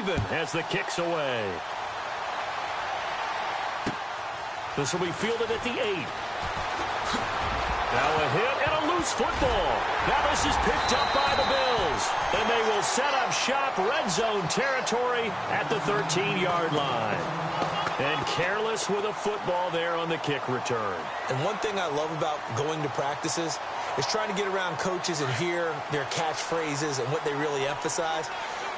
even as the kick's away. This will be fielded at the 8. Now a hit and a loose football. Now this is picked up by the Bills. And they will set up shop red zone territory at the 13-yard line. And careless with a football there on the kick return. And one thing I love about going to practices is trying to get around coaches and hear their catchphrases and what they really emphasize.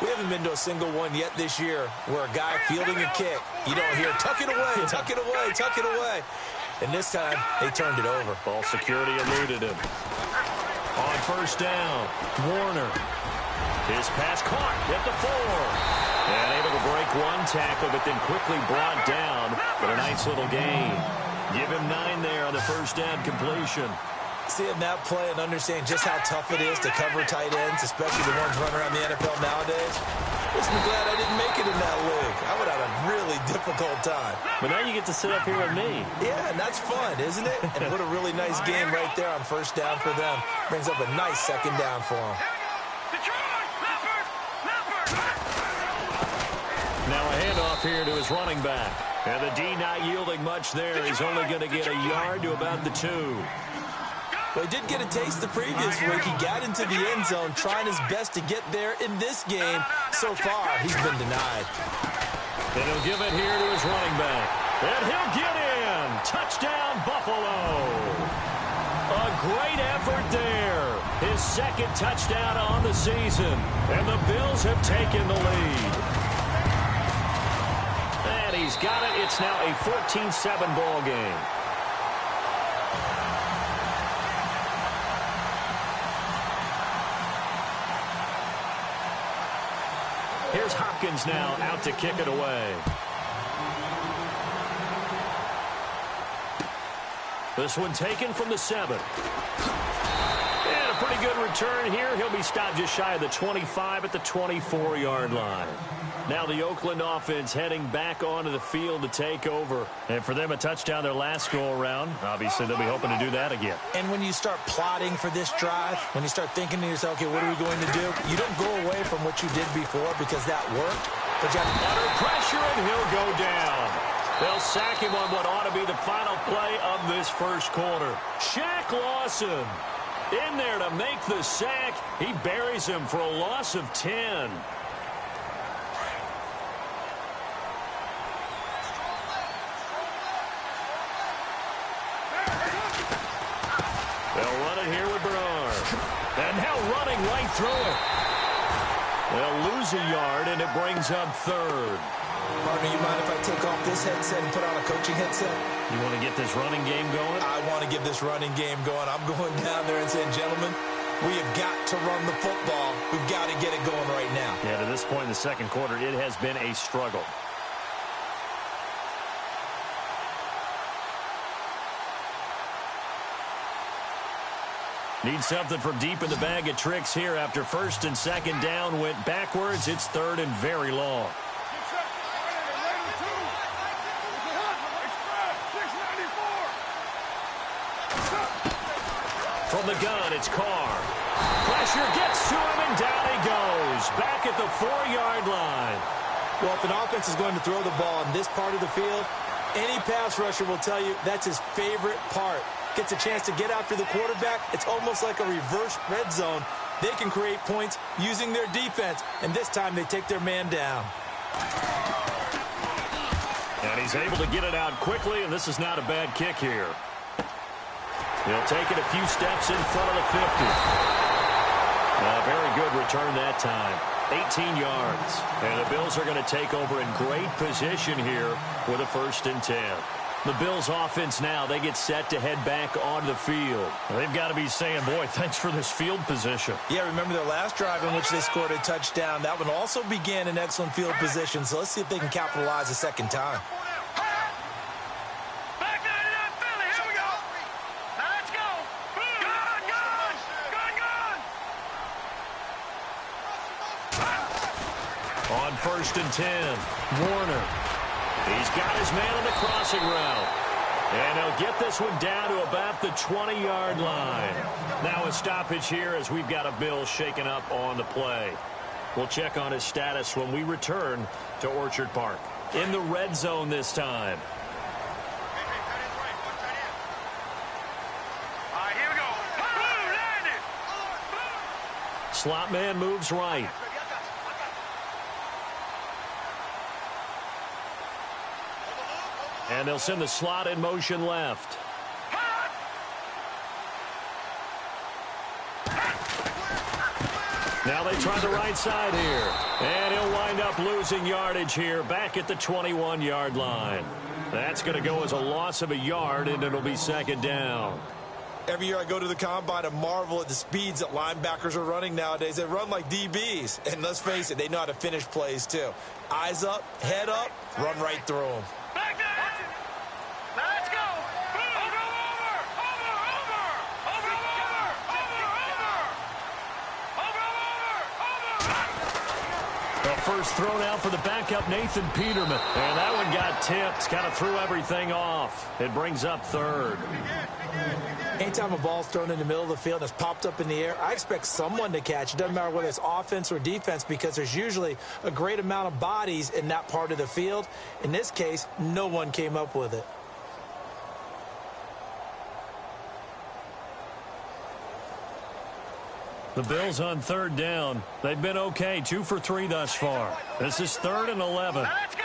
We haven't been to a single one yet this year where a guy fielding a kick, you don't hear, tuck it away, tuck it away, tuck it away. And this time, they turned it over. Ball security eluded him. On first down, Warner. His pass caught at the 4. And able to break one tackle, but then quickly brought down. But a nice little gain. Give him 9 there on the first down completion. Seeing that play and understand just how tough it is to cover tight ends, especially the ones running around the NFL nowadays. I'm glad I didn't make it in that league. I would have a really difficult time. But now you get to sit up here with me. Yeah, and that's fun, isn't it? And what a really nice game right there on first down for them. Brings up a nice second down for them. Now a handoff here to his running back. And the D not yielding much there. He's only going to get a yard to about the 2. Well, he did get a taste the previous week. He got into the end zone, trying his best to get there in this game. So far, he's been denied. And he'll give it here to his running back. And he'll get in. Touchdown, Buffalo. A great effort there. His second touchdown on the season. And the Bills have taken the lead. And he's got it. It's now a 14-7 ball game. Here's Hopkins now out to kick it away. This one taken from the 7. And a pretty good return here. He'll be stopped just shy of the 25 at the 24-yard line. Now the Oakland offense heading back onto the field to take over. And for them, a touchdown their last go-around. Obviously, they'll be hoping to do that again. And when you start plotting for this drive, when you start thinking to yourself, okay, what are we going to do? You don't go away from what you did before because that worked. But you have under pressure, and he'll go down. They'll sack him on what ought to be the final play of this first quarter. Shaq Lawson in there to make the sack. He buries him for a loss of 10. They'll run it here with Bernard. And now running right through it. They'll lose a yard, and it brings up 3rd. Partner, you mind if I take off this headset and put on a coaching headset? You want to get this running game going? I want to get this running game going. I'm going down there and saying, gentlemen, we have got to run the football. We've got to get it going right now. Yeah, to this point in the second quarter, it has been a struggle. Need something from deep in the bag of tricks here after first and second down went backwards. It's 3rd and very long. From the gun, it's Carr. Pressure gets to him, and down he goes. Back at the 4-yard line. Well, if an offense is going to throw the ball in this part of the field, any pass rusher will tell you that's his favorite part. Gets a chance to get after the quarterback. It's almost like a reverse red zone. They can create points using their defense, and this time they take their man down. And he's able to get it out quickly, and this is not a bad kick here. He'll take it a few steps in front of the 50. A very good return that time. 18 yards. And the Bills are going to take over in great position here with a 1st and 10. The Bills offense now, they get set to head back onto the field. They've got to be saying, boy, thanks for this field position. Yeah, remember their last drive in which they scored a touchdown. That one also began in excellent field position, so let's see if they can capitalize a second time. On 1st and 10, Warner. He's got his man on the crossing route. And he'll get this one down to about the 20-yard line. Now a stoppage here as we've got a Bill shaken up on the play. We'll check on his status when we return to Orchard Park. In the red zone this time. Here we go. Slot man moves right. And they'll send the slot in motion left. Now they try the right side here. And he'll wind up losing yardage here back at the 21-yard line. That's going to go as a loss of a yard, and it'll be second down. Every year I go to the combine and marvel at the speeds that linebackers are running nowadays. They run like DBs. And let's face it, they know how to finish plays too. Eyes up, head up, run right through them. Back there. Let's go. The first thrown out for the backup, Nathan Peterman. And that one got tipped. Kind of threw everything off. It brings up third. Anytime a ball's thrown in the middle of the field and it's popped up in the air, I expect someone to catch. It doesn't matter whether it's offense or defense because there's usually a great amount of bodies in that part of the field. In this case, no one came up with it. The Bills on third down. They've been okay, 2 for 3 thus far. This is 3rd and 11. Let's go.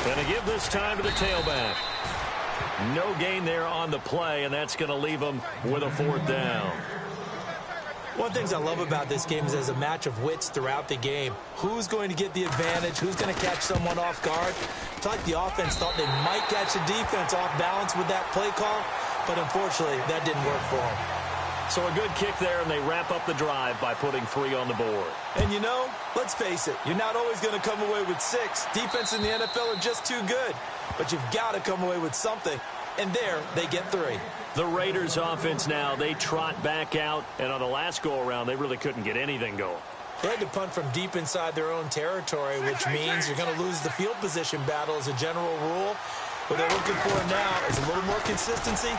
Going to give this time to the tailback. No gain there on the play, and that's going to leave them with a 4th down. One of the things I love about this game is there's a match of wits throughout the game. Who's going to get the advantage? Who's going to catch someone off guard? I feel like the offense thought they might catch the defense off balance with that play call, but unfortunately, that didn't work for them. So a good kick there, and they wrap up the drive by putting 3 on the board. And you know, let's face it, you're not always going to come away with 6. Defense in the NFL are just too good. But you've got to come away with something. And there, they get 3. The Raiders offense now, they trot back out. And on the last go-around, they really couldn't get anything going. They had to punt from deep inside their own territory, which means you're going to lose the field position battle as a general rule. What they're looking for now is a little more consistency,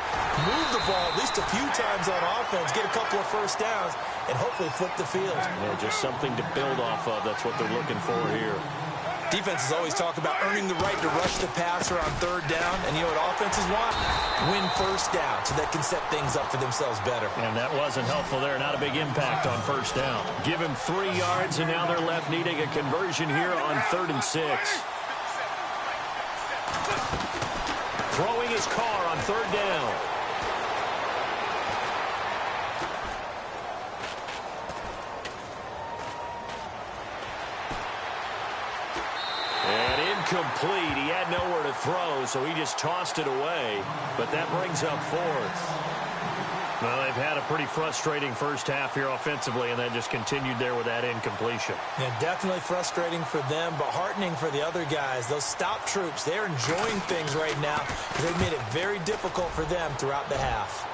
move the ball at least a few times on offense, get a couple of first downs, and hopefully flip the field. Yeah, just something to build off of. That's what they're looking for here. Defenses always talk about earning the right to rush the passer on 3rd down, and you know what offenses want? Win first down so they can set things up for themselves better. And that wasn't helpful there. Not a big impact on 1st down. Give him 3 yards, and now they're left needing a conversion here on 3rd and 6. Throwing his car on 3rd down. And incomplete. He had nowhere to throw, so he just tossed it away. But that brings up 4th. Well, they've had a pretty frustrating first half here offensively, and that just continued there with that incompletion. Yeah, definitely frustrating for them, but heartening for the other guys. Those stop troops, they're enjoying things right now because they've made it very difficult for them throughout the half.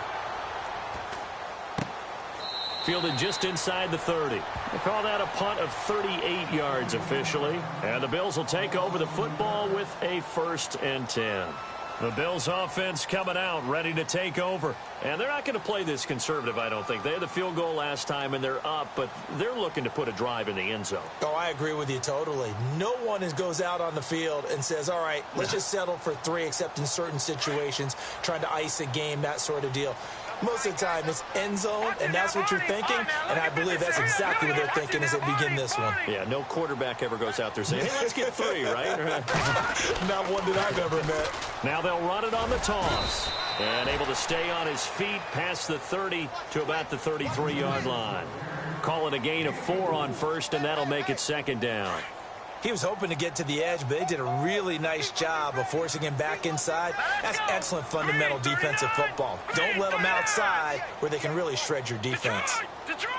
Fielded just inside the 30. They call that a punt of 38 yards officially. And the Bills will take over the football with a 1st and 10. The Bills offense coming out, ready to take over. And they're not going to play this conservative, I don't think. They had the field goal last time, and they're up, but they're looking to put a drive in the end zone. Oh, I agree with you totally. No one goes out on the field and says, all right, let's just settle for 3, except in certain situations, trying to ice a game, that sort of deal. Most of the time, it's end zone, and that's what you're thinking, and I believe that's exactly what they're thinking as they begin this one. Yeah, no quarterback ever goes out there saying, hey, let's get 3, right? Not one that I've ever met. Now they'll run it on the toss. And able to stay on his feet past the 30 to about the 33-yard line. Call it a gain of 4 on 1st, and that'll make it 2nd down. He was hoping to get to the edge, but they did a really nice job of forcing him back inside. That's excellent fundamental defensive football. Don't let them outside where they can really shred your defense. Detroit!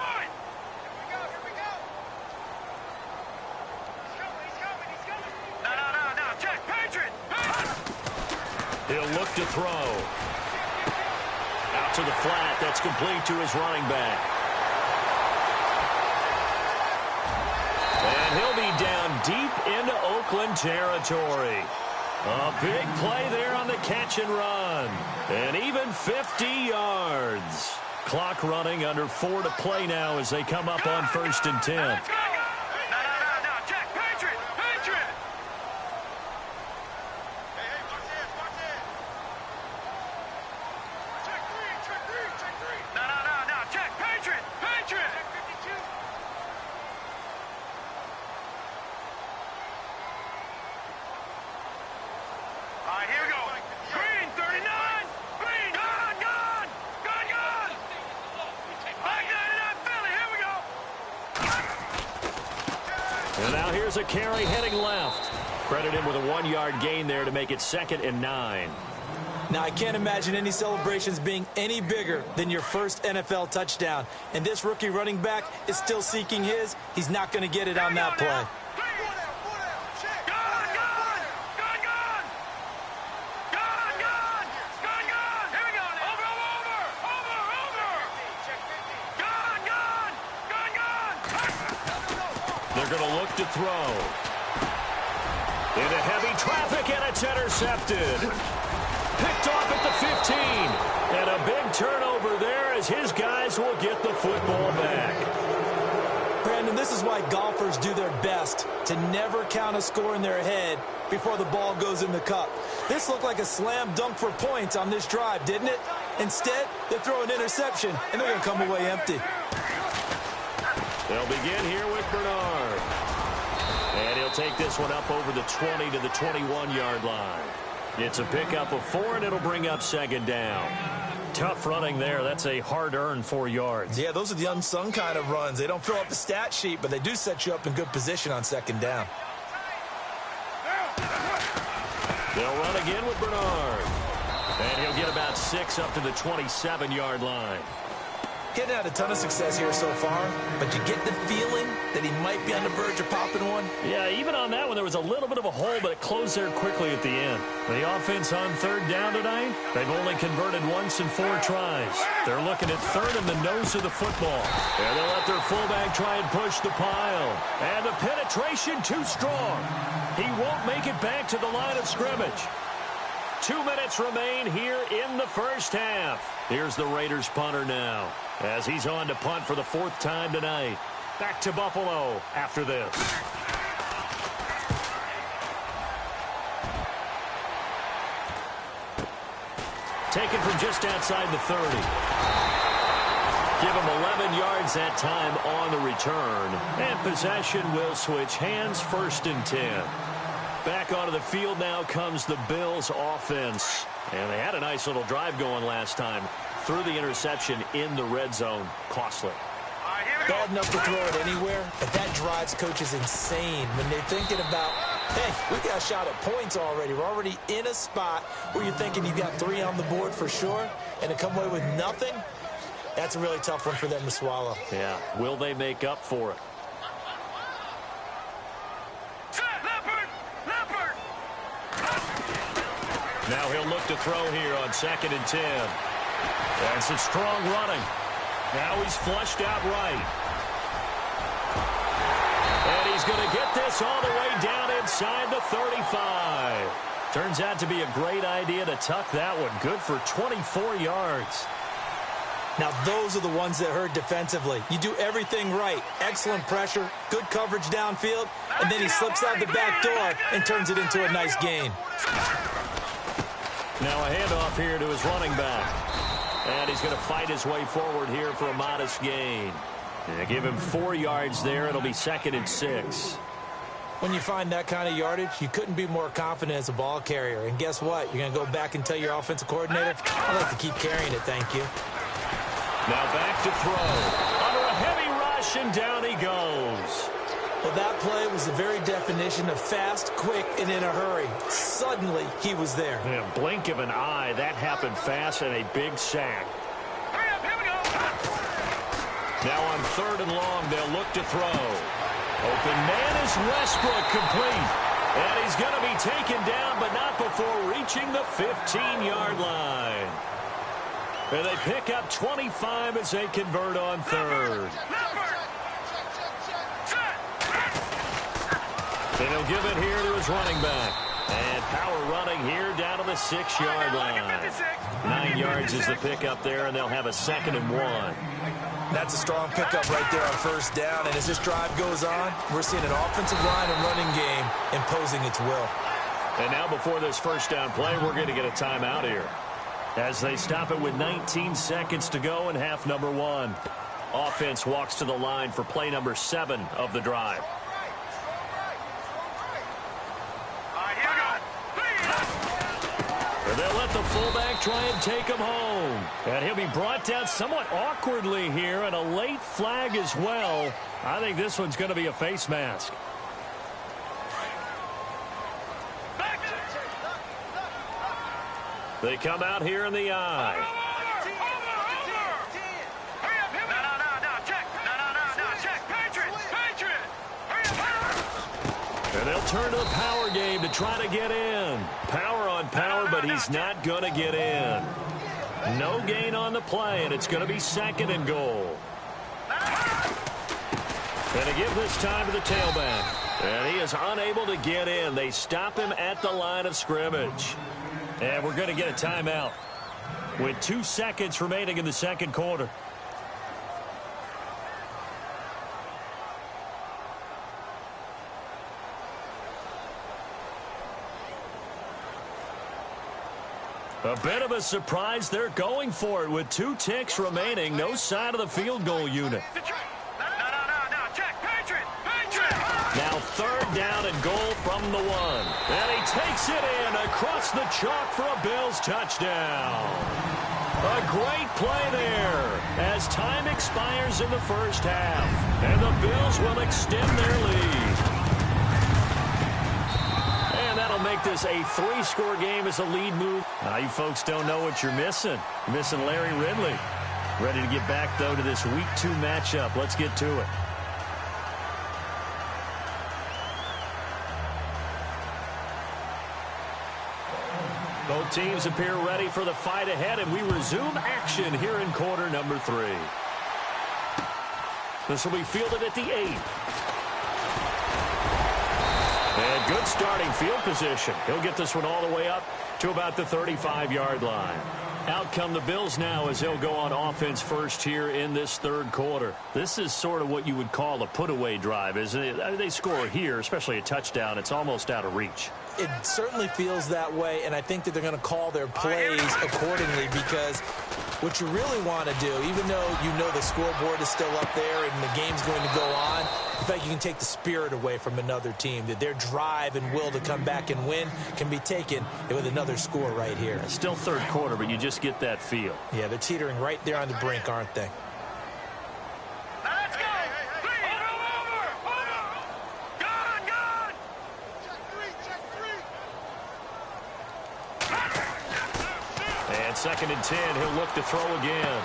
No, check, Patriot! He'll look to throw. Out to the flat. That's complete to his running back. And he'll be down deep into Oakland territory. A big play there on the catch and run. And even 50 yards. Clock running, under 4 to play now as they come up on 1st and 10. Let's go. No, check. Patriot. Hey, watch this. Check three. No, check. Patriot. Check 52. All right, here we go. Green, 39. Green, gone. Back that Philly. Here we go. And now here's a carry heading left. Credit him with a 1-yard gain there to make it 2nd and 9. Now, I can't imagine any celebrations being any bigger than your first NFL touchdown. And this rookie running back is still seeking his. He's not going to get it on that play. They're going to look to throw. Into heavy traffic, and it's intercepted. Picked off at the 15. And a big turnover there as his guys will get the football back. Brandon, this is why golfers do their best to never count a score in their head before the ball goes in the cup. This looked like a slam dunk for points on this drive, didn't it? Instead, they throw an interception, and they're going to come away empty. They'll begin here with Bernard. And he'll take this one up over the 20 to the 21-yard line. It's a pickup of 4, and it'll bring up 2nd down. Tough running there. That's a hard-earned 4 yards. Yeah, those are the unsung kind of runs. They don't fill up the stat sheet, but they do set you up in good position on 2nd down. They'll run again with Bernard. And he'll get about 6 up to the 27-yard line. Getting had a ton of success here so far, but you get the feeling that he might be on the verge of popping one. Yeah, even on that one, there was a little bit of a hole, but it closed there quickly at the end. The offense on 3rd down tonight, they've only converted once in 4 tries. They're looking at 3rd in the nose of the football. And they'll let their fullback try and push the pile. And the penetration too strong. He won't make it back to the line of scrimmage. 2 minutes remain here in the first half. Here's the Raiders punter now, as he's on to punt for the 4th time tonight. Back to Buffalo after this. Taken from just outside the 30. Give him 11 yards that time on the return. And possession will switch hands, 1st and 10. Back onto the field now comes the Bills offense. And they had a nice little drive going last time. Threw the interception in the red zone. Costly. Bad enough to throw it anywhere, but that drives coaches insane when they're thinking about, hey, we got a shot at points already. We're already in a spot where you're thinking you got 3 on the board for sure, and to come away with nothing, that's a really tough one for them to swallow. Yeah, will they make up for it? Now he'll look to throw here on 2nd and 10. That's some strong running. Now he's flushed out right. And he's going to get this all the way down inside the 35. Turns out to be a great idea to tuck that one. Good for 24 yards. Now, those are the ones that hurt defensively. You do everything right. Excellent pressure, good coverage downfield, and then he slips out the back door and turns it into a nice gain. Now a handoff here to his running back. And he's going to fight his way forward here for a modest gain. And give him 4 yards there. It'll be 2nd and 6. When you find that kind of yardage, you couldn't be more confident as a ball carrier. And guess what? You're going to go back and tell your offensive coordinator, I'd like to keep carrying it, thank you. Now back to throw. Under a heavy rush, and down he goes. Well, that play was the very definition of fast, quick, and in a hurry. Suddenly, he was there. In a blink of an eye, that happened fast, and a big sack. Hurry up, here we go. Now on 3rd and long, they'll look to throw. Open man is Westbrook, complete. And he's going to be taken down, but not before reaching the 15-yard line. And they pick up 25 as they convert on 3rd. And he'll give it here to his running back. And power running here down to the 6-yard line. 9 yards is the pickup there, and they'll have a 2nd and 1. That's a strong pickup right there on first down. And as this drive goes on, we're seeing an offensive line and running game imposing its will. And now before this first down play, we're going to get a timeout here, as they stop it with 19 seconds to go in half number 1. Offense walks to the line for play number 7 of the drive. They'll let the fullback try and take him home. And he'll be brought down somewhat awkwardly here, and a late flag as well. I think this one's going to be a face mask. They come out here in the eye. And they'll turn to the power game to try to get in. Power on power, but he's not going to get in. No gain on the play, and it's going to be 2nd and goal. And to give this time to the tailback. And he is unable to get in. They stop him at the line of scrimmage. And we're going to get a timeout with 2 seconds remaining in the 2nd quarter. A bit of a surprise. They're going for it with 2 ticks remaining. No side of the field goal unit. Now 3rd down and goal from the 1. And he takes it in across the chalk for a Bills touchdown. A great play there as time expires in the first half. And the Bills will extend their lead. And that'll make this a 3-score game as a lead move. Now you folks don't know what you're missing. You're missing Larry Ridley. Ready to get back, though, to this Week 2 matchup. Let's get to it. Both teams appear ready for the fight ahead, and we resume action here in quarter number 3. This will be fielded at the 8. And good starting field position. He'll get this one all the way up to about the 35-yard line. Out come the Bills now as they'll go on offense first here in this 3rd quarter. This is sort of what you would call a put-away drive, isn't it? I mean, they score here, especially a touchdown. It's almost out of reach. It certainly feels that way, and I think that they're going to call their plays accordingly, because what you really want to do, even though you know the scoreboard is still up there and the game's going to go on, in fact, you can take the spirit away from another team, that their drive and will to come back and win can be taken with another score right here. It's still 3rd quarter, but you just get that feel. Yeah, they're teetering right there on the brink, aren't they? Let's go! And 2nd and 10, he'll look to throw again.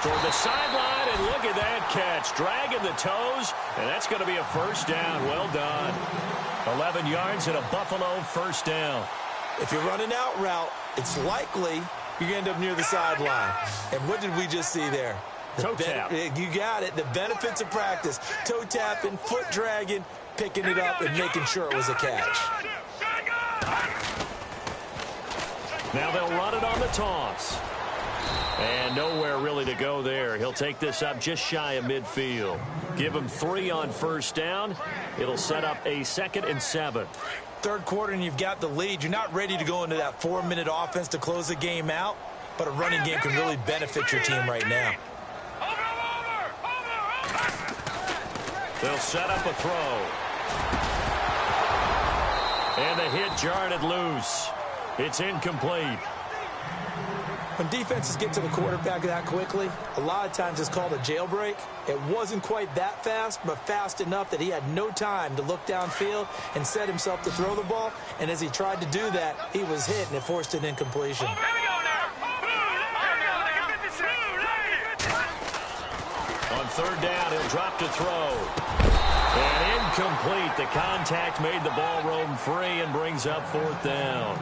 Toward the sideline, and look at that catch. Dragging the toes, and that's going to be a first down. Well done. 11 yards and a Buffalo first down. If you run an out route, it's likely you're going to end up near the sideline. And what did we just see there? Toe tap. You got it. The benefits of practice. Toe tapping, foot dragging, picking it up, and making sure it was a catch. Now they'll run it on the toss. And nowhere really to go there. He'll take this up just shy of midfield. Give him 3 on first down. It'll set up a 2nd and 7. 3rd quarter, and you've got the lead. You're not ready to go into that 4-minute offense to close the game out, but a running game can really benefit your team right now. They'll set up a throw. And the hit jarred it loose. It's incomplete. When defenses get to the quarterback that quickly, a lot of times it's called a jailbreak. It wasn't quite that fast, but fast enough that he had no time to look downfield and set himself to throw the ball. And as he tried to do that, he was hit, and it forced an incompletion. On 3rd down, he'll drop to throw. And incomplete. The contact made the ball roam free and brings up 4th down.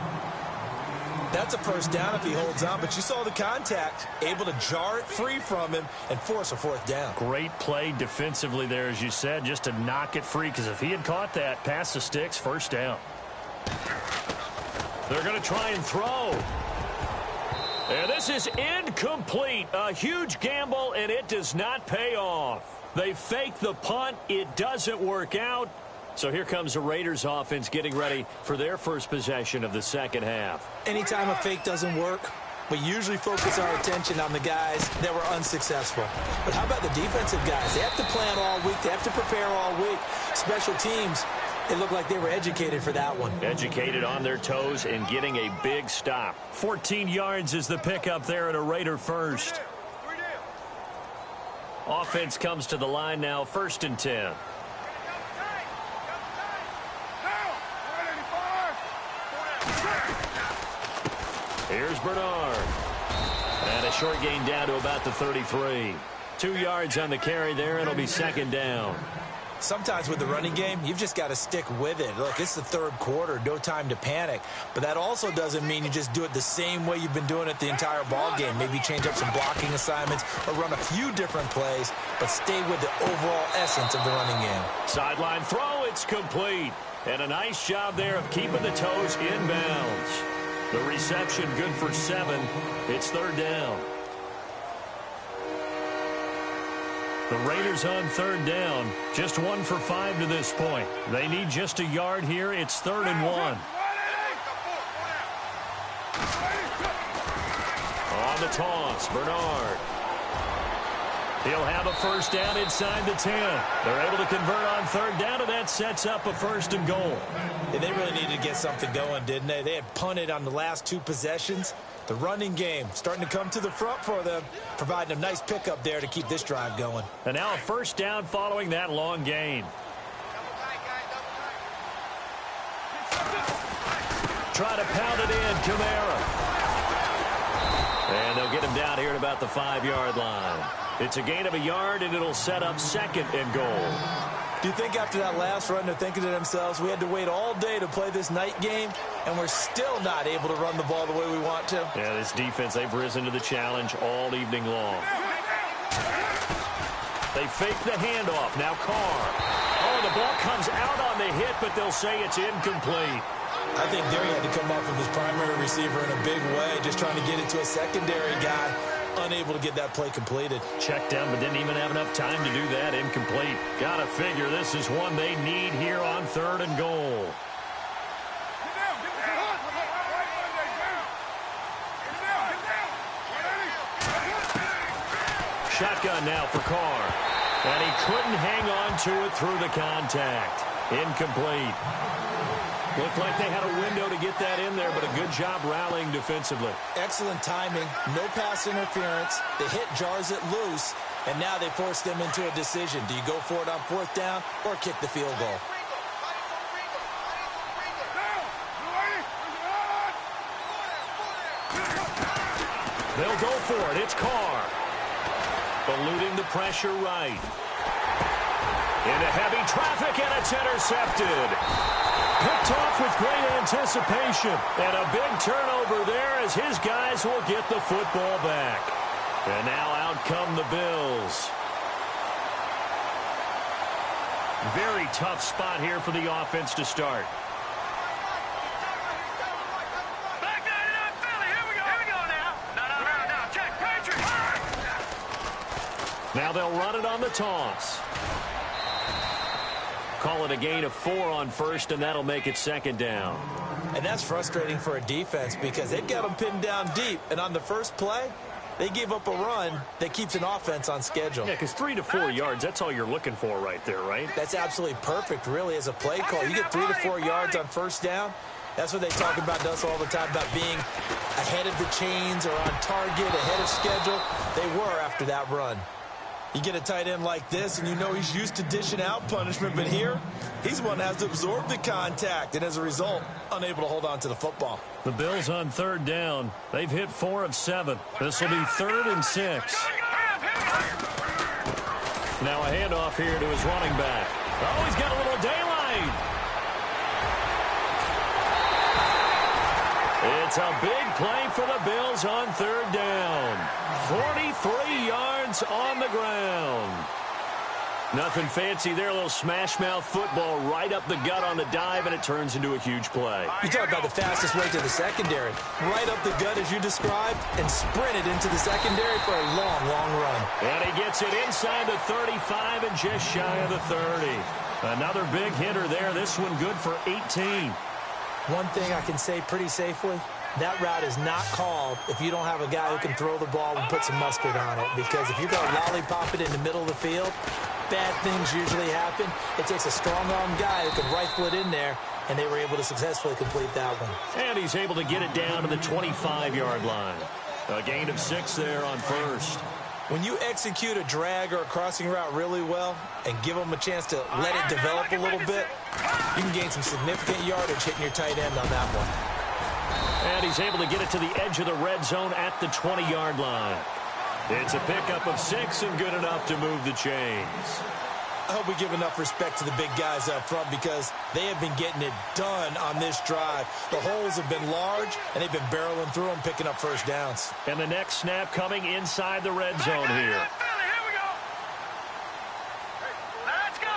That's a first down if he holds on, but you saw the contact, able to jar it free from him and force a 4th down. Great play defensively there, as you said, just to knock it free, because if he had caught that, past the sticks, first down. They're going to try and throw. And this is incomplete. A huge gamble, and it does not pay off. They fake the punt. It doesn't work out. So here comes the Raiders offense getting ready for their first possession of the second half. Anytime a fake doesn't work, we usually focus our attention on the guys that were unsuccessful. But how about the defensive guys? They have to plan all week. They have to prepare all week. Special teams, it looked like they were educated for that one. Educated on their toes and getting a big stop. 14 yards is the pickup there at a Raider first. Offense comes to the line now, 1st and 10. Here's Bernard. And a short gain down to about the 33. 2 yards on the carry there, and it'll be 2nd down. Sometimes with the running game, you've just got to stick with it. Look, it's the 3rd quarter, no time to panic. But that also doesn't mean you just do it the same way you've been doing it the entire ball game. Maybe change up some blocking assignments or run a few different plays, but stay with the overall essence of the running game. Sideline throw, it's complete. And a nice job there of keeping the toes inbounds. The reception good for 7. It's 3rd down. The Raiders on 3rd down. Just 1 for 5 to this point. They need just a yard here. It's 3rd and 1. On the toss, Bernard. He'll have a 1st down inside the 10. They're able to convert on 3rd down, and that sets up a 1st and goal. Yeah, they really needed to get something going, didn't they? They had punted on the last 2 possessions. The running game starting to come to the front for them, providing a nice pickup there to keep this drive going. And now a 1st down following that long gain. Try to pound it in, Kamara. And they'll get him down here at about the 5-yard line. It's a gain of a yard, and it'll set up 2nd and goal. Do you think after that last run they're thinking to themselves, we had to wait all day to play this night game, and we're still not able to run the ball the way we want to? Yeah, this defense, they've risen to the challenge all evening long. They fake the handoff. Now Carr. Oh, the ball comes out on the hit, but they'll say it's incomplete. I think Derry had to come off of his primary receiver in a big way, just trying to get it to a secondary guy. Unable to get that play completed. Checked down, but didn't even have enough time to do that. Incomplete. Gotta figure this is one they need here on 3rd and goal. Shotgun now for Carr. And he couldn't hang on to it through the contact. Incomplete. Looked like they had a window to get that in there, but a good job rallying defensively. Excellent timing. No pass interference. The hit jars it loose, and now they force them into a decision. Do you go for it on 4th down or kick the field goal? They'll go for it. It's Carr. Eluding the pressure right. Into heavy traffic, and it's intercepted. Picked off with great anticipation. And a big turnover there as his guys will get the football back. And now out come the Bills. Very tough spot here for the offense to start. Back 99 Philly. Here we go now. No. Check. Patriot. Now they'll run it on the toss. Call it a gain of 4 on 1st, and that'll make it 2nd down. And that's frustrating for a defense because they've got them pinned down deep. And on the first play, they gave up a run that keeps an offense on schedule. Yeah, because 3 to 4 yards, that's all you're looking for right there, right? That's absolutely perfect, really, as a play call. You get 3 to 4 yards on 1st down. That's what they talk about to us all the time, about being ahead of the chains or on target, ahead of schedule. They were after that run. You get a tight end like this, and you know he's used to dishing out punishment, but here, he's one that has to absorb the contact, and as a result, unable to hold on to the football. The Bills on 3rd down. They've hit 4 of 7. This will be 3rd and 6. Now a handoff here to his running back. Oh, he's got a little daylight. It's a big play for the Bills on 3rd down. 43 yards on the ground. Nothing fancy there. A little smash-mouth football right up the gut on the dive, and it turns into a huge play. You talk about the fastest way to the secondary. Right up the gut, as you described, and sprinted into the secondary for a long, long run. And he gets it inside the 35 and just shy of the 30. Another big hitter there. This one good for 18. One thing I can say pretty safely, that route is not called if you don't have a guy who can throw the ball and put some mustard on it. Because if you're going to lollipop it in the middle of the field, bad things usually happen. It takes a strong-arm guy who can rifle it in there, and they were able to successfully complete that one. And he's able to get it down to the 25-yard line. A gain of 6 there on first. When you execute a drag or a crossing route really well and give them a chance to let it develop a little bit, you can gain some significant yardage hitting your tight end on that one. And he's able to get it to the edge of the red zone at the 20-yard line. It's a pickup of 6 and good enough to move the chains. I hope we give enough respect to the big guys up front because they have been getting it done on this drive. The holes have been large, and they've been barreling through them, picking up first downs. And the next snap coming inside the red zone here. Here we go. Let's go.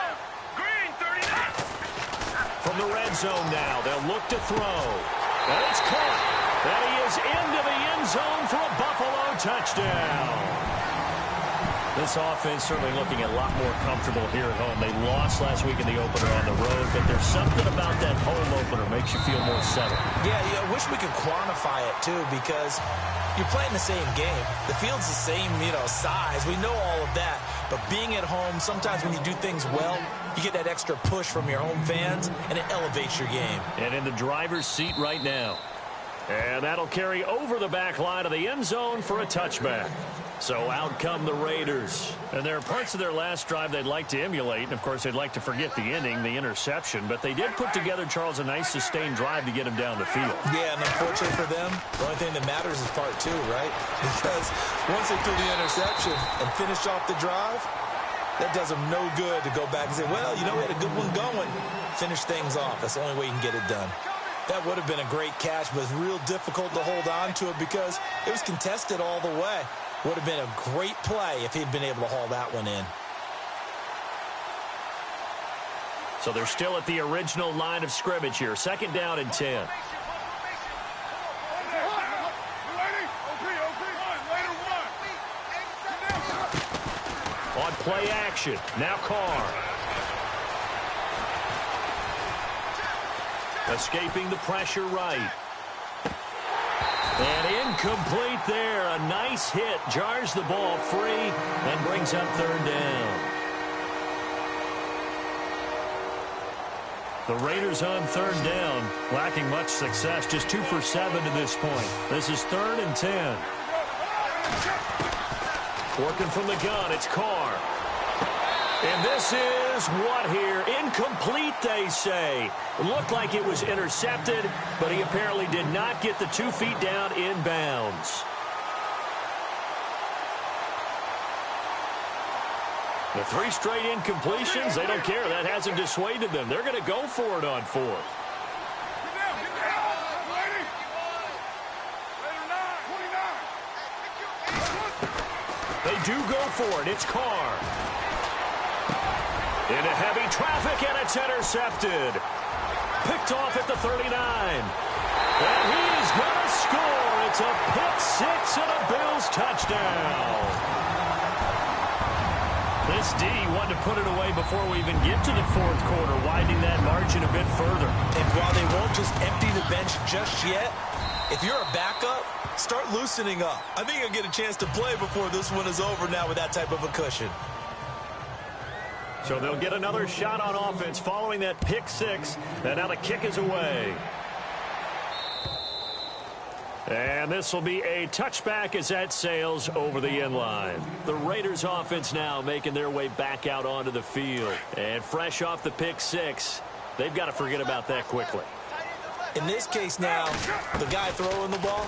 Green, 39. From the red zone now, they'll look to throw. And it's caught. And he is into the end zone for a Buffalo touchdown. This offense certainly looking a lot more comfortable here at home. They lost last week in the opener on the road, but there's something about that home opener makes you feel more settled. Yeah, I wish we could quantify it, too, because you're playing the same game. The field's the same, size. We know all of that. But being at home, sometimes when you do things well, you get that extra push from your home fans, and it elevates your game. And in the driver's seat right now. And that'll carry over the back line of the end zone for a touchback. So out come the Raiders. And there are parts of their last drive they'd like to emulate. And, of course, they'd like to forget the ending, the interception. But they did put together, Charles, a nice sustained drive to get him down the field. Yeah, and unfortunately for them, the only thing that matters is part 2, right? Because once they threw the interception and finished off the drive, that does them no good to go back and say, well, we had a good one going. Finish things off. That's the only way you can get it done. That would have been a great catch, but it's real difficult to hold on to it because it was contested all the way. Would have been a great play if he'd been able to haul that one in. So they're still at the original line of scrimmage here. 2nd down and 10. On play action. Now Carr. Escaping the pressure right. And incomplete there. A nice hit. Jars the ball free and brings up 3rd down. The Raiders on 3rd down. Lacking much success. Just 2 for 7 to this point. This is 3rd and 10. Working from the gun. It's Carr. And this is what here? Incomplete, they say. It looked like it was intercepted, but he apparently did not get the 2 feet down inbounds. The 3 straight incompletions, they don't care. That hasn't dissuaded them. They're going to go for it on 4th. They do go for it. It's Carr. Into heavy traffic, and it's intercepted. Picked off at the 39. And he's going to score. It's a pick 6 and a Bills touchdown. This D wanted to put it away before we even get to the 4th quarter, widening that margin a bit further. And while they won't just empty the bench just yet, if you're a backup, start loosening up. I think you'll get a chance to play before this one is over now with that type of a cushion. So they'll get another shot on offense following that pick 6. And now the kick is away. And this will be a touchback as that sails over the end line. The Raiders offense now making their way back out onto the field. And fresh off the pick 6, they've got to forget about that quickly. In this case now, the guy throwing the ball,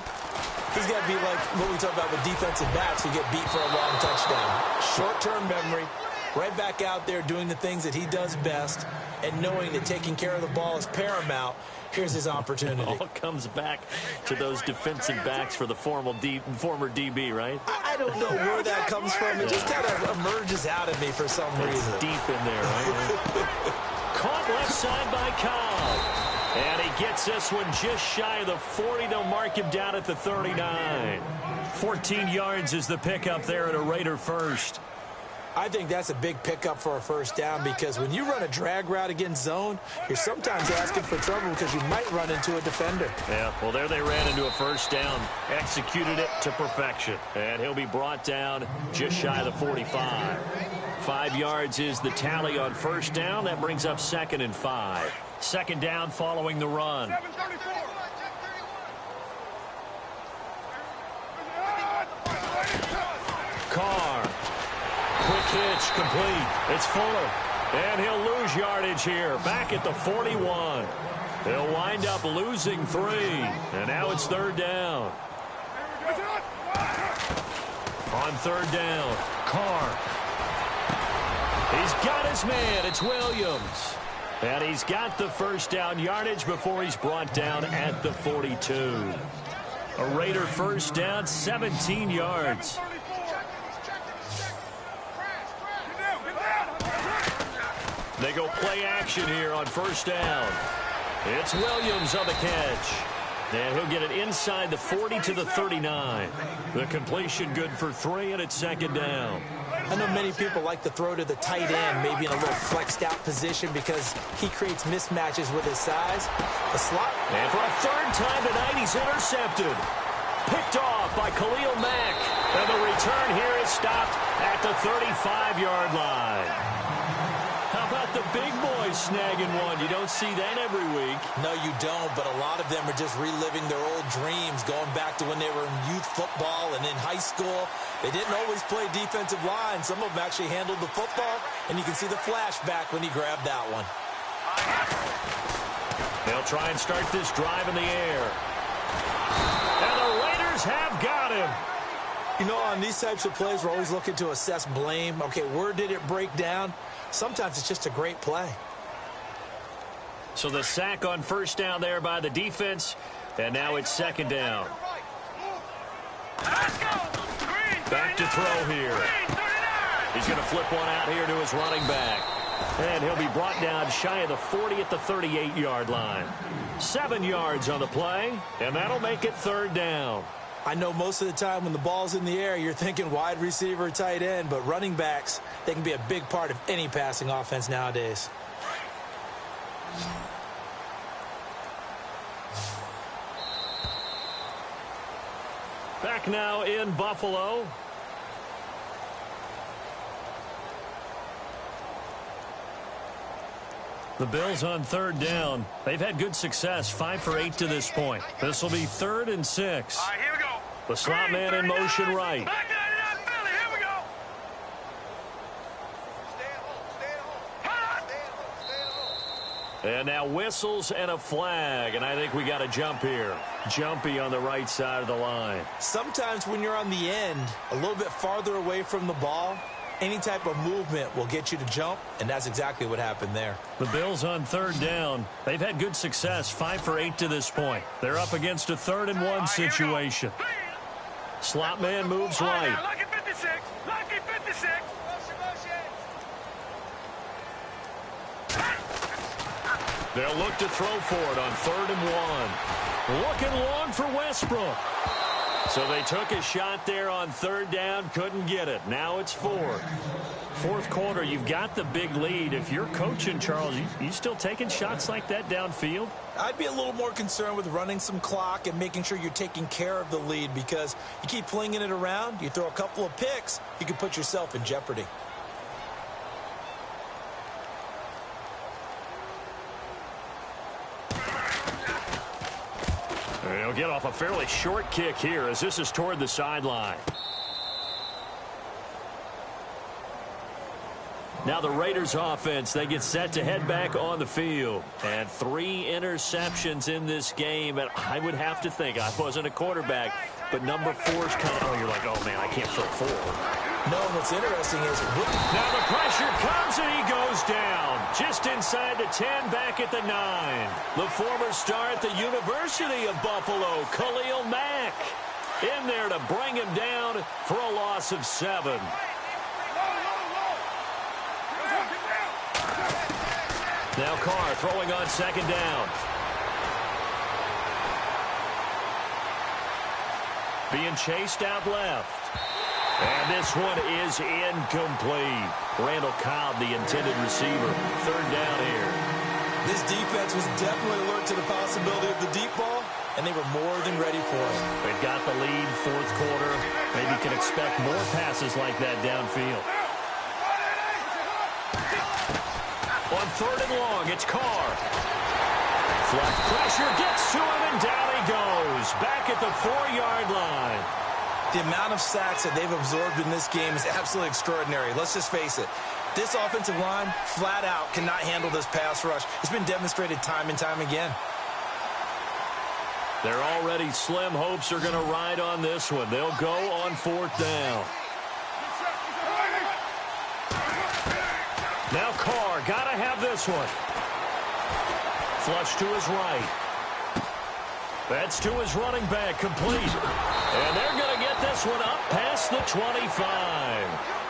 he's got to be like what we talk about with defensive backs who get beat for a long touchdown. Short-term memory. Right back out there doing the things that he does best and knowing that taking care of the ball is paramount. Here's his opportunity. All comes back to those defensive backs for the former DB, right? I don't know where that comes from. It just kind of emerges out of me for some reason. It's deep in there, right? Caught left side by Cobb. And he gets this one just shy of the 40. They'll mark him down at the 39. 14 yards is the pickup there at a Raider first. I think that's a big pickup for a first down because when you run a drag route against zone, you're sometimes asking for trouble because you might run into a defender. Yeah, well, there they ran into a first down. Executed it to perfection. And he'll be brought down just shy of the 45. 5 yards is the tally on first down. That brings up 2nd and 5. Second down following the run. Carr. Quick hitch, complete. It's Fuller. And he'll lose yardage here. Back at the 41. He'll wind up losing 3. And now it's 3rd down. On 3rd down, Carr. He's got his man. It's Williams. And he's got the first down yardage before he's brought down at the 42. A Raider first down, 17 yards. They go play action here on first down. It's Williams on the catch. And he'll get it inside the 40 to the 39. The completion good for 3, and it's 2nd down. I know many people like to throw to the tight end, maybe in a little flexed out position because he creates mismatches with his size. The slot. And for a 3rd time tonight, he's intercepted. Picked off by Khalil Mack. And the return here is stopped at the 35-yard line. How about the big boys snagging one? You don't see that every week. No, you don't, but a lot of them are just reliving their old dreams, going back to when they were in youth football and in high school. They didn't always play defensive line. Some of them actually handled the football, and you can see the flashback when he grabbed that one. They'll try and start this drive in the air. And the Raiders have got him. You know, on these types of plays, we're always looking to assess blame. Okay, where did it break down? Sometimes it's just a great play. So the sack on first down there by the defense, and now it's 2nd down. Back to throw here. He's going to flip one out here to his running back. And he'll be brought down shy of the 40 at the 38-yard line. 7 yards on the play, and that'll make it 3rd down. I know most of the time when the ball's in the air, you're thinking wide receiver, tight end, but running backs, they can be a big part of any passing offense nowadays. Back now in Buffalo. The Bills on 3rd down. They've had good success, 5 for 8 to this point. This will be 3rd and 6. All right, here we go. The slot man in motion right. Back 99, Philly, here we go. And now whistles and a flag, and I think we got a jump here. Jumpy on the right side of the line. Sometimes when you're on the end, a little bit farther away from the ball, any type of movement will get you to jump, and that's exactly what happened there. The Bills on 3rd down. They've had good success, 5 for 8 to this point. They're up against a 3rd and 1 situation. Slot man moves right. Lucky 56. Lucky 56. They'll look to throw for it on 3rd and 1. Looking long for Westbrook. So they took a shot there on 3rd down, couldn't get it. Now it's 4th. 4th quarter, you've got the big lead. If you're coaching, Charles, you still taking shots like that downfield? I'd be a little more concerned with running some clock and making sure you're taking care of the lead because you keep flinging it around, you throw a couple of picks, you can put yourself in jeopardy. He'll get off a fairly short kick here as this is toward the sideline. Now the Raiders offense, they get set to head back on the field. And 3 interceptions in this game. And I would have to think, I wasn't a quarterback, but number 4's kind of, oh, you're like, oh, man, I can't throw 4. No, what's interesting is... Now the pressure comes and he goes down just inside inside the 10, back at the 9. The former star at the University of Buffalo, Khalil Mack, in there to bring him down for a loss of 7. Now Carr throwing on second down. Being chased out left. And this one is incomplete. Randall Cobb, the intended receiver. Third down here. This defense was definitely alert to the possibility of the deep ball, and they were more than ready for it. They've got the lead, fourth quarter. Maybe can expect more passes like that downfield. On third and long, it's Carr. Flush pressure gets to him, and down he goes. Back at the 4-yard line. The amount of sacks that they've absorbed in this game is absolutely extraordinary. Let's just face it. This offensive line, flat out, cannot handle this pass rush. It's been demonstrated time and time again. Their already slim hopes are going to ride on this one. They'll go on fourth down. Now Carr, got to have this one. Flush to his right. That's to his running back, complete. And they're going to get this one up past the 25.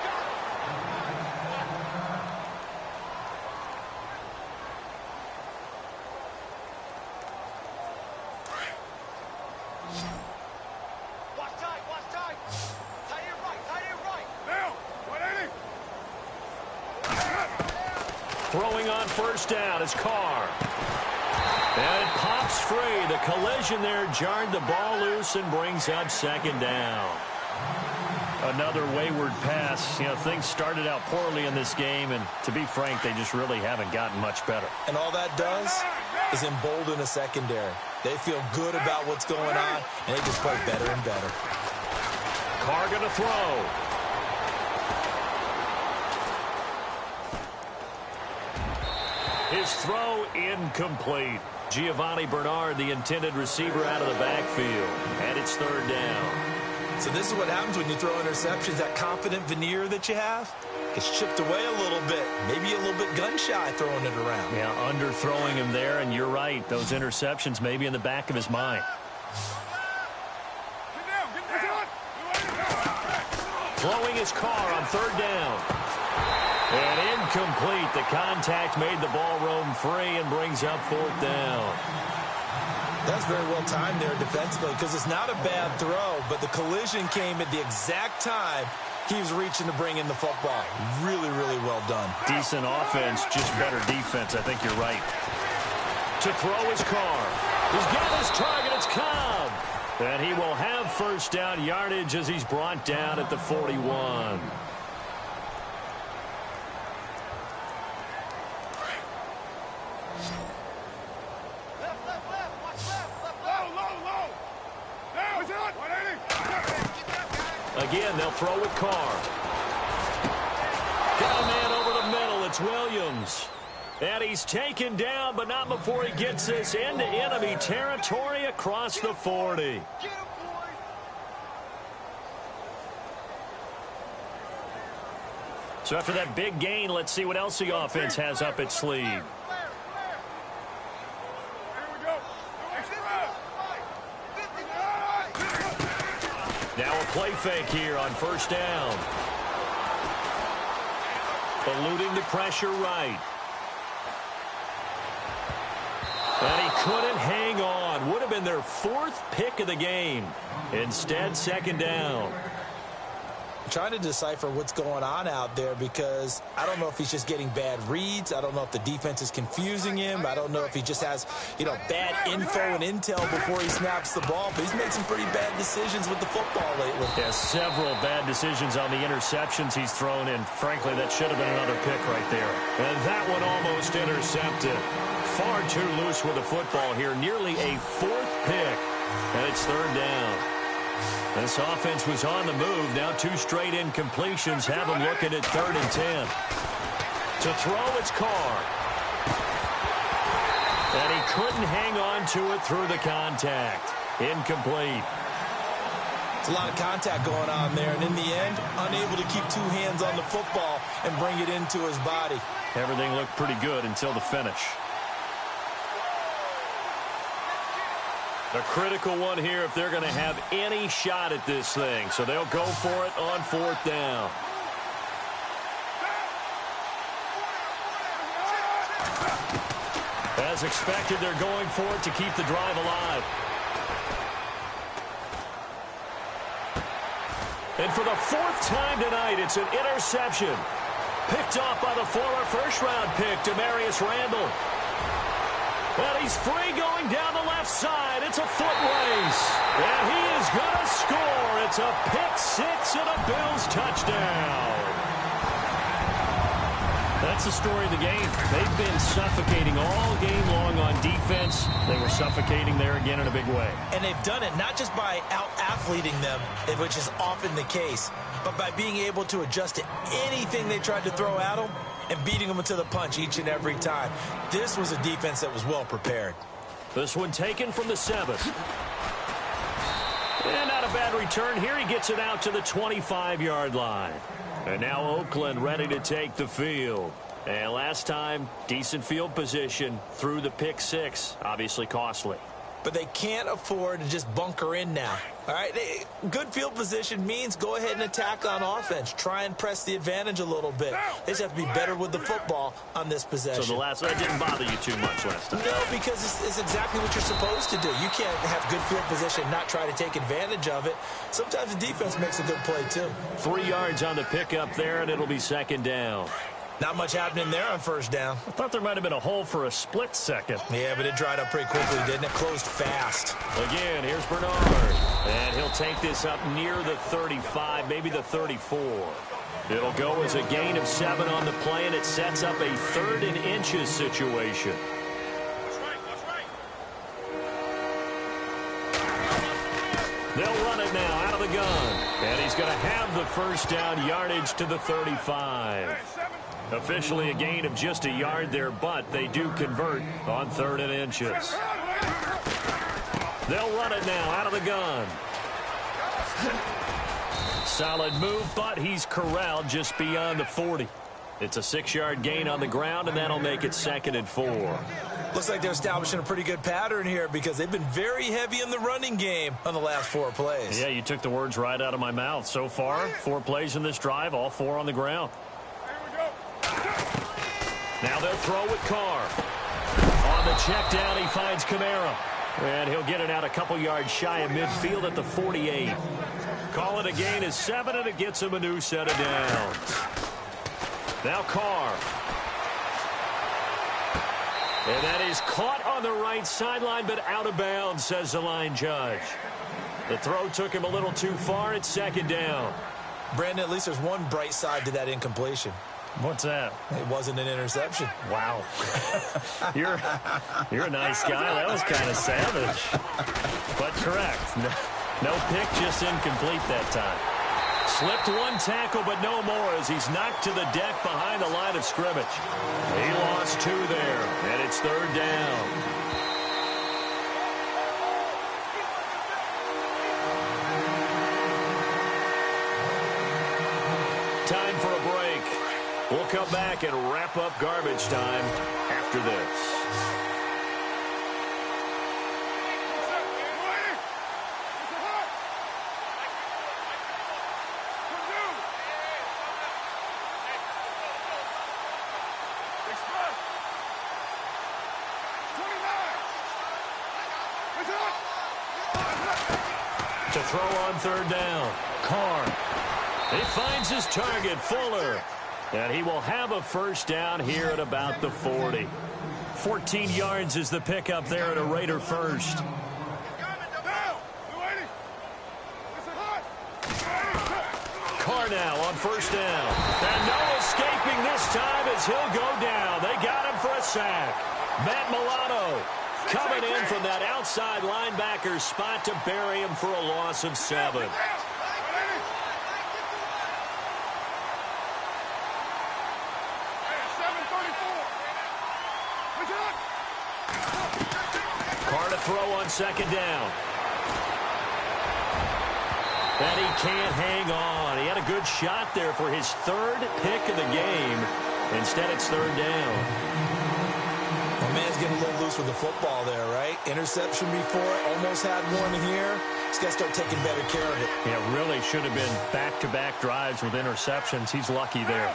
Throwing on first down is Carr. And it pops free. The collision there jarred the ball loose and brings up second down. Another wayward pass. You know, things started out poorly in this game, and to be frank, they just really haven't gotten much better. And all that does is embolden a secondary. They feel good about what's going on, and they just play better and better. Carr going to throw. His throw incomplete. Giovanni Bernard, the intended receiver, out of the backfield. And it's third down. So this is what happens when you throw interceptions. That confident veneer that you have gets chipped away a little bit. Maybe a little bit gun-shy throwing it around. Yeah, underthrowing him there, and you're right. Those interceptions may be in the back of his mind. Throwing his Carr on third down. And incomplete. The contact made the ball roam free and brings up fourth down. That's very well timed there defensively because it's not a bad throw, but the collision came at the exact time he was reaching to bring in the football. Really, really well done. Decent offense, just better defense. I think you're right. To throw his Carr. He's got his target. It's Cobb. And he will have first down yardage as he's brought down at the 41. Again, they'll throw with Carr. Got a man over the middle. It's Williams. And he's taken down, but not before he gets this into enemy territory across the 40. So after that big gain, let's see what else the offense has up its sleeve. Now a play fake here on first down. Eluding the pressure right. And he couldn't hang on. Would have been their fourth pick of the game. Instead, second down. I'm trying to decipher what's going on out there because I don't know if he's just getting bad reads. I don't know if the defense is confusing him. I don't know if he just has, bad info and intel before he snaps the ball. But he's made some pretty bad decisions with the football lately. Yeah, several bad decisions on the interceptions he's thrown in. Frankly, that should have been another pick right there. And that one almost intercepted. Far too loose with the football here. Nearly a fourth pick. And it's third down. This offense was on the move. Now two straight incompletions have them looking at 3rd and 10. To throw, it's Carr. And he couldn't hang on to it through the contact. Incomplete. It's a lot of contact going on there, and in the end, unable to keep two hands on the football and bring it into his body. Everything looked pretty good until the finish. A critical one here if they're going to have any shot at this thing. So they'll go for it on 4th down. As expected, they're going for it to keep the drive alive. And for the 4th time tonight, it's an interception. Picked off by the former first-round pick, Demarius Randall. And he's free going down the left side. It's a foot race. And he is going to score. It's a pick-6 and a Bills touchdown. That's the story of the game. They've been suffocating all game long on defense. They were suffocating there again in a big way. And they've done it not just by out-athleting them, which is often the case, but by being able to adjust to anything they tried to throw at them and beating them to the punch each and every time. This was a defense that was well prepared. This one taken from the 7. And not a bad return here. He gets it out to the 25-yard line. And now Oakland ready to take the field. And last time, decent field position through the pick-6. Obviously costly. But they can't afford to just bunker in now. All right, good field position means go ahead and attack on offense. Try and press the advantage a little bit. They just have to be better with the football on this possession. So that didn't bother you too much last time? No, because it's exactly what you're supposed to do. You can't have good field position and not try to take advantage of it. Sometimes the defense makes a good play, too. 3 yards on the pickup there, and it'll be 2nd down. Not much happening there on 1st down. I thought there might have been a hole for a split second. Yeah, but it dried up pretty quickly, didn't it? Closed fast. Again, here's Bernard. And he'll take this up near the 35, maybe the 34. It'll go as a gain of 7 on the play, and it sets up a 3rd and inches situation. They'll run it now out of the gun. And he's going to have the 1st down yardage to the 35. Officially a gain of just a yard there, but they do convert on 3rd and inches. They'll run it now out of the gun. Solid move, but he's corralled just beyond the 40. It's a 6-yard gain on the ground, and that'll make it 2nd and 4. Looks like they're establishing a pretty good pattern here because they've been very heavy in the running game on the last 4 plays. Yeah, you took the words right out of my mouth. So far, 4 plays in this drive, all 4 on the ground. Now they'll throw with Carr. On the check down, he finds Kamara. And he'll get it out a couple yards shy of midfield at the 48. Call it a gain of 7, and it gets him a new set of downs. Now Carr. And that is caught on the right sideline, but out of bounds, says the line judge. The throw took him a little too far. It's 2nd down. Brandon, at least there's one bright side to that incompletion. What's that? It wasn't an interception. Wow. You're a nice guy. That was kind of savage. But correct. No pick, just incomplete that time. Slipped one tackle, but no more as he's knocked to the deck behind the line of scrimmage. He lost 2 there, and it's 3rd down. Time for a break. We'll come back and wrap up garbage time after this. To throw on 3rd down, Carr. He finds his target, Fuller. And he will have a 1st down here at about the 40. 14 yards is the pickup there at a Raider 1st. Carr now on 1st down. And no escaping this time as he'll go down. They got him for a sack. Matt Milano coming in from that outside linebacker spot to bury him for a loss of 7. Carr to throw on 2nd down. And he can't hang on. He had a good shot there for his third pick of the game. Instead, it's third down. The man's getting a little loose with the football there, right? Interception before, almost had one here. He's got to start taking better care of it. Yeah, really should have been back-to-back drives with interceptions. He's lucky there.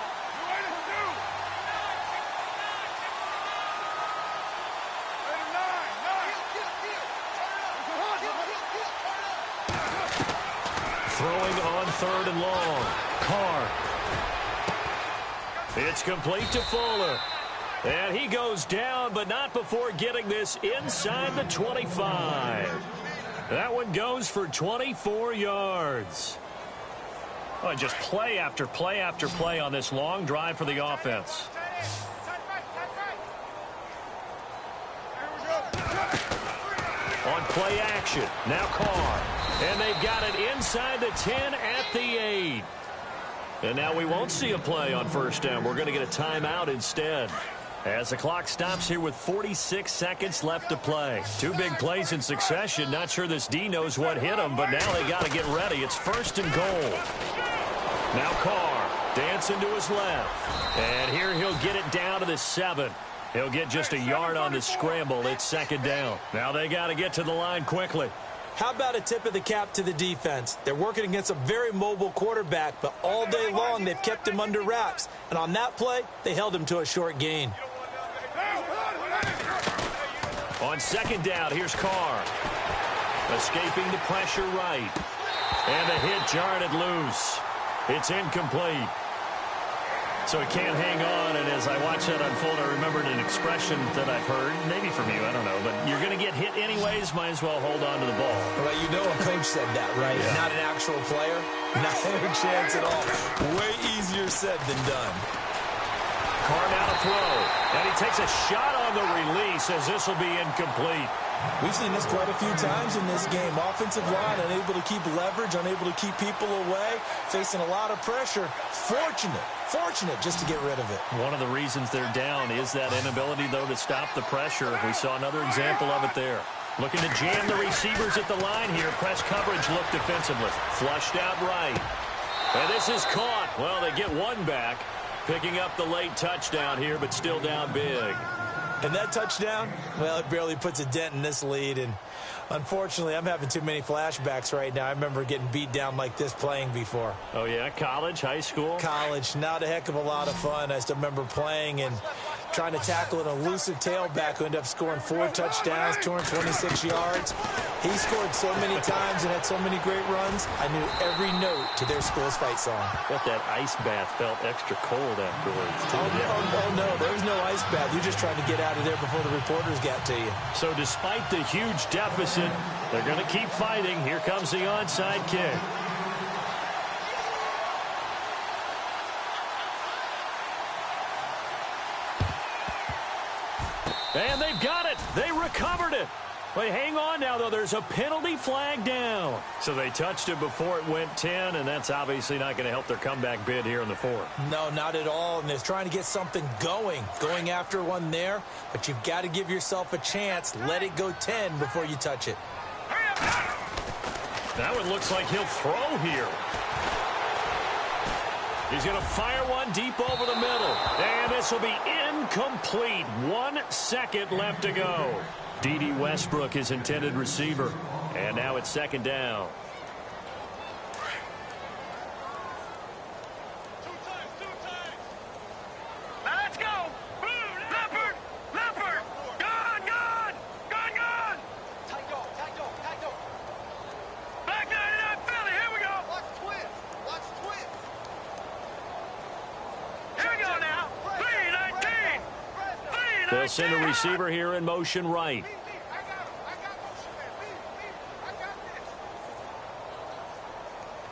Throwing on third and long. Carr. It's complete to Fuller. And he goes down, but not before getting this inside the 25. That one goes for 24 yards. Oh, just play after play after play on this long drive for the offense. On play action, now Carr. And they've got it inside the 10 at the 8. And now we won't see a play on first down. We're going to get a timeout instead. As the clock stops here with 46 seconds left to play. Two big plays in succession. Not sure this D knows what hit him, but now they got to get ready. It's first and goal. Now Carr dancing to his left. And here he'll get it down to the 7. He'll get just a yard on the scramble. It's second down. Now they got to get to the line quickly. How about a tip of the cap to the defense? They're working against a very mobile quarterback, but all day long they've kept him under wraps. And on that play, they held him to a short gain. On second down, here's Carr. Escaping the pressure right. And the hit jarred it loose. It's incomplete. So he can't hang on, and as I watch that unfold, I remembered an expression that I've heard, maybe from you, I don't know, but you're going to get hit anyways, might as well hold on to the ball. Well, you know a coach said that, right? Yeah. Not an actual player. Not a chance at all. Way easier said than done. Carr now to throw, and he takes a shot on the release as this will be incomplete. We've seen this quite a few times in this game. Offensive line unable to keep leverage, unable to keep people away, facing a lot of pressure. Fortunate just to get rid of it. One of the reasons they're down is that inability, though, to stop the pressure. We saw another example of it there. Looking to jam the receivers at the line here. Press coverage looked defensively. Flushed out right. And this is caught. Well, they get one back. Picking up the late touchdown here, but still down big. And that touchdown, well, it barely puts a dent in this lead. And unfortunately, I'm having too many flashbacks right now. I remember getting beat down like this playing before. Oh, yeah? College, high school? College. Not a heck of a lot of fun. I still remember playing and trying to tackle an elusive tailback who ended up scoring 4 touchdowns, 226 yards. He scored so many times and had so many great runs, I knew every note to their school's fight song. Bet that ice bath felt extra cold afterwards, too. Oh, no, there was no ice bath. You just tried to get out of there before the reporters got to you. So despite the huge deficit, they're going to keep fighting. Here comes the onside kick. And they've got it. They recovered it. But hang on now, though. There's a penalty flag down. So they touched it before it went 10, and that's obviously not going to help their comeback bid here in the 4th. No, not at all. And they're trying to get something going after one there. But you've got to give yourself a chance. Let it go 10 before you touch it. That one looks like he'll throw here. He's going to fire one deep over the middle. And this will be incomplete. 1 second left to go. D.D. Westbrook, his intended receiver. And now it's second down. Let's go. Leopard. Gone. Tight go. Black 99 Philly. Here we go. Watch twist. Here we go now. 319. They'll send a receiver here in motion right.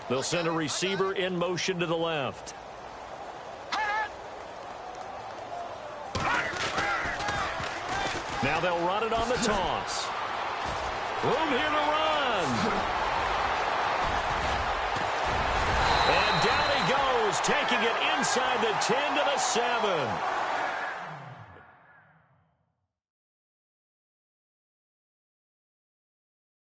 They'll send a receiver in motion to the left. Now they'll run it on the toss. Room here to run. And down he goes, taking it inside the 10 to the 7.